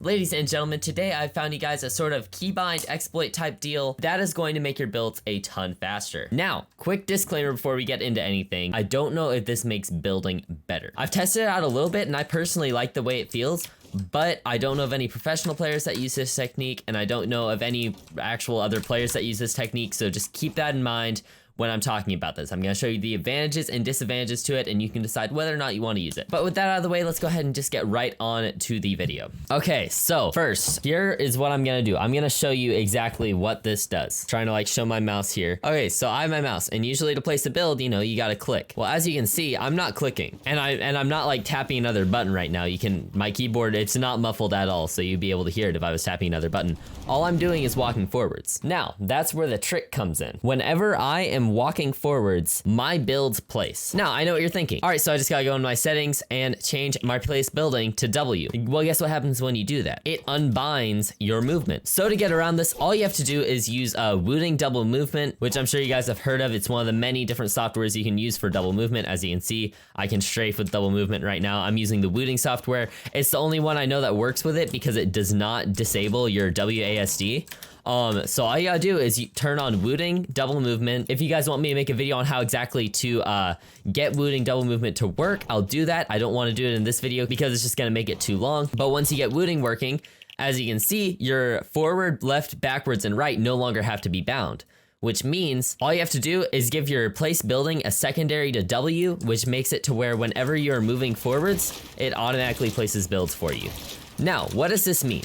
Ladies and gentlemen, today I found you guys a sort of keybind exploit type deal that is going to make your builds a ton faster. Now, quick disclaimer before we get into anything, I don't know if this makes building better. I've tested it out a little bit and I personally like the way it feels, but I don't know of any professional players that use this technique, and I don't know of any actual other players that use this technique, so just keep that in mind when I'm talking about this. I'm gonna show you the advantages and disadvantages to it, and you can decide whether or not you wanna use it. But with that out of the way, let's go ahead and just get right on to the video. Okay, so first, here is what I'm gonna do. I'm gonna show you exactly what this does. Trying to like show my mouse here. Okay, so I have my mouse, and usually to place a build, you know, you gotta click. Well, as you can see, I'm not clicking, and I'm not like tapping another button right now. My keyboard, it's not muffled at all, so you'd be able to hear it if I was tapping another button. All I'm doing is walking forwards. Now, that's where the trick comes in. Whenever I am walking forwards, my builds place. Now, I know what you're thinking. All right, so I just gotta go in my settings and change my place building to W. Well, guess what happens when you do that? It unbinds your movement. So to get around this, all you have to do is use wooting double movement, which I'm sure you guys have heard of. It's one of the many different softwares you can use for double movement. As you can see, I can strafe with double movement right now. I'm using the wooting software. It's the only one I know that works with it because it does not disable your WASD. So all you gotta do is you turn on wooting double movement. If you guys want me to make a video on how exactly to get wooting double movement to work, I'll do that. I don't want to do it in this video because it's just gonna make it too long. But once you get wooting working, as you can see, your forward, left, backwards, and right no longer have to be bound. Which means all you have to do is give your place building a secondary to W, which makes it to where whenever you're moving forwards, it automatically places builds for you. Now, what does this mean?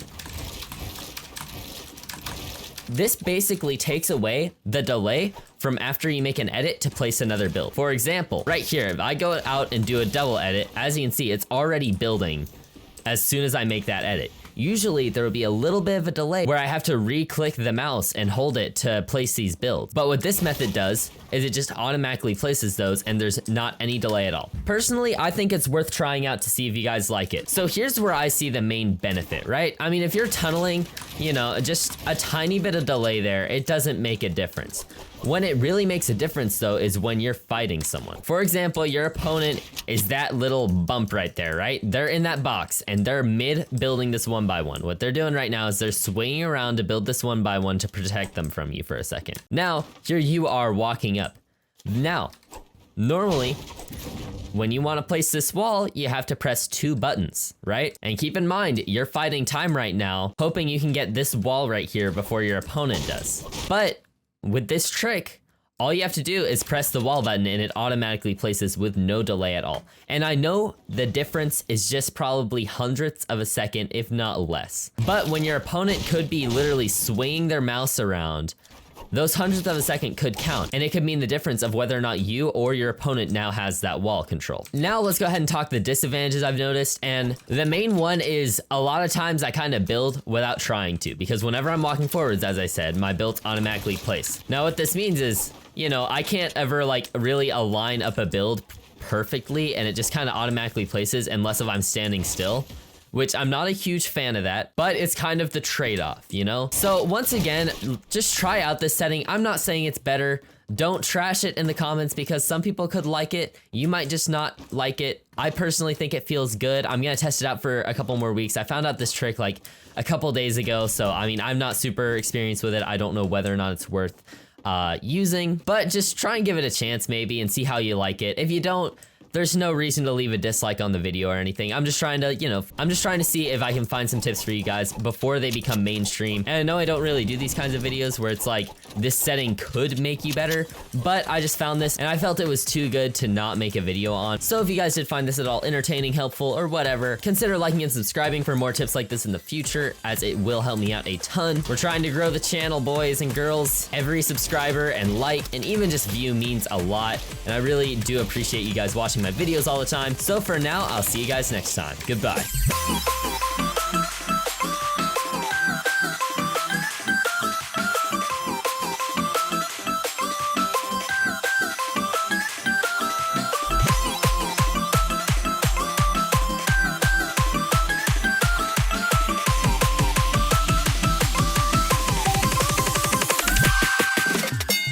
This basically takes away the delay from after you make an edit to place another build. For example, right here, if I go out and do a double edit, as you can see, it's already building as soon as I make that edit. Usually there will be a little bit of a delay where I have to re-click the mouse and hold it to place these builds. But what this method does is it just automatically places those and there's not any delay at all. Personally, I think it's worth trying out to see if you guys like it. So here's where I see the main benefit, right? I mean, if you're tunneling, you know, just a tiny bit of delay there, it doesn't make a difference. When it really makes a difference though is when you're fighting someone. For example, your opponent is that little bump right there, right? They're in that box and they're mid building this 1x1. What they're doing right now is they're swinging around to build this 1x1 to protect them from you for a second. Now, here you are walking up. Now, normally, when you want to place this wall, you have to press 2 buttons, right? And keep in mind, you're fighting time right now, hoping you can get this wall right here before your opponent does. But with this trick, all you have to do is press the wall button and it automatically places with no delay at all. And I know the difference is just probably hundredths of a second, if not less. But when your opponent could be literally swinging their mouse around, those hundredths of a second could count, and it could mean the difference of whether or not you or your opponent now has that wall control. Now let's go ahead and talk the disadvantages I've noticed, and the main one is a lot of times I kind of build without trying to, because whenever I'm walking forwards, as I said, my builds automatically place. Now what this means is, you know, I can't ever like really align up a build perfectly, and it just kind of automatically places unless if I'm standing still, which I'm not a huge fan of that, but it's kind of the trade-off, you know? So once again, just try out this setting. I'm not saying it's better. Don't trash it in the comments because some people could like it. You might just not like it. I personally think it feels good. I'm gonna test it out for a couple more weeks. I found out this trick like a couple days ago, so I mean, I'm not super experienced with it. I don't know whether or not it's worth using, but just try and give it a chance maybe and see how you like it. If you don't, there's no reason to leave a dislike on the video or anything. I'm just trying to, you know, I'm just trying to see if I can find some tips for you guys before they become mainstream. And I know I don't really do these kinds of videos where it's like, this setting could make you better, but I just found this and I felt it was too good to not make a video on. So if you guys did find this at all entertaining, helpful, or whatever, consider liking and subscribing for more tips like this in the future, as it will help me out a ton. We're trying to grow the channel, boys and girls. Every subscriber and like, and even just view means a lot. And I really do appreciate you guys watching my videos all the time. So for now, I'll see you guys next time. Goodbye.